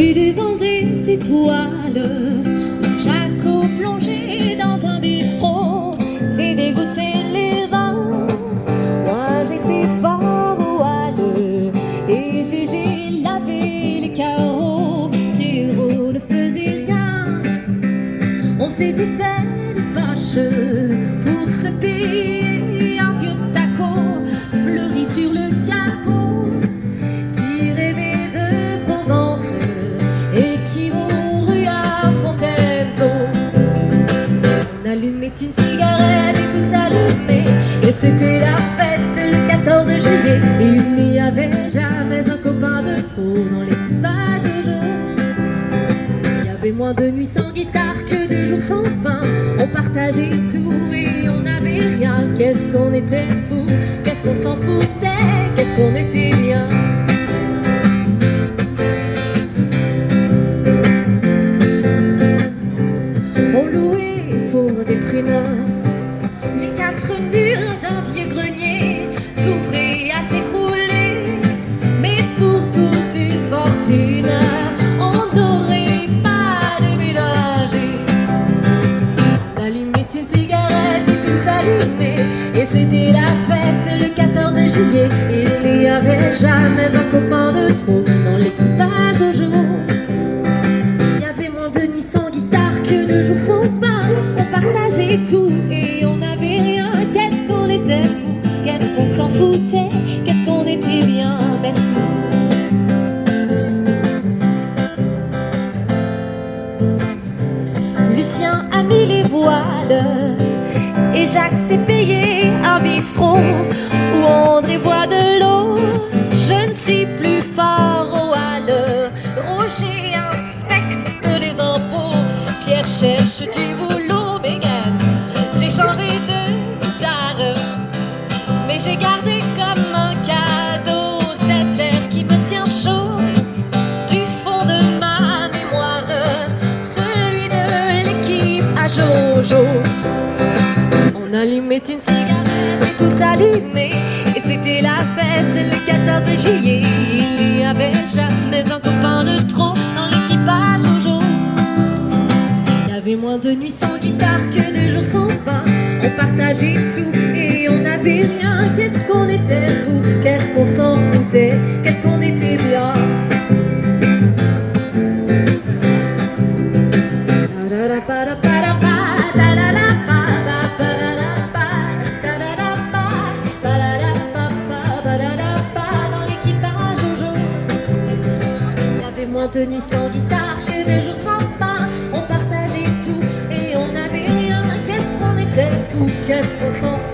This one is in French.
au-dessus du vent des étoiles. Jaco plongé dans un bistrot, t'es dégoûté les vins. Moi j'étais fort au hall et j'ai lavé les carreaux. Pierrot ne faisait rien, on faisait des fêtes de vaches pour se payer un vieux taco fleuri sur le capot, qui rêvait de Provence et qui mourut à Fontainebleau. On allumait une cigarette et tout s'allumait, et c'était la fête le 14 juillet. Et il n'y avait jamais un copain de trop dans l'équipage Jojo. Il y avait moins de nuits sans guitare que de jours sans pain. On partageait tout et on n'avait rien. Qu'est-ce qu'on était fous, qu'est-ce qu'on s'en foutait, qu'est-ce qu'on était bien. On louait pour des pruneurs les 4 murs d'un vieux grenier, tout prêt à s'écrouler. Mais pour toute une fortune, on n'aurait pas de ménager. On allumait une cigarette et tout s'allumait, et c'était la fête le 14 juillet. Il n'y avait jamais un copain de trop dans l'équipage au jour. Il y avait moins de nuits sans guitare que de jours sans pain. On partageait tout et on n'avait rien. Qu'est-ce qu'on était fous, qu'est-ce qu'on s'en foutait, qu'est-ce qu'on était bien. Merci. Lucien a mis les voiles et Jacques s'est payé un bistrot où André boit de l'eau. Je ne suis plus fort au hall. Roger inspecte les impôts. Pierre cherche du boulot. Mégane, j'ai changé de guitare, mais j'ai gardé comme un cadeau cet air qui me tient chaud du fond de ma mémoire, celui de l'équipe à Jojo. On allumait une cigarette et tout s'allumait, et c'était la fête le 14 juillet. Il n'y avait jamais un copain de trop dans l'équipage Jojo. Il y avait moins de nuits sans guitare que de jours sans pain. On partageait tout et on n'avait rien. Qu'est-ce qu'on était fous, qu'est-ce qu'on s'en foutait, qu'est-ce qu'on était bien. Dans l'équipage Jojo, il y avait moins de nuits sans guitare que de jours sans pain. On partageait tout et on n'avait rien. Qu'est-ce qu'on était fous, qu'est-ce qu'on s'en foutait.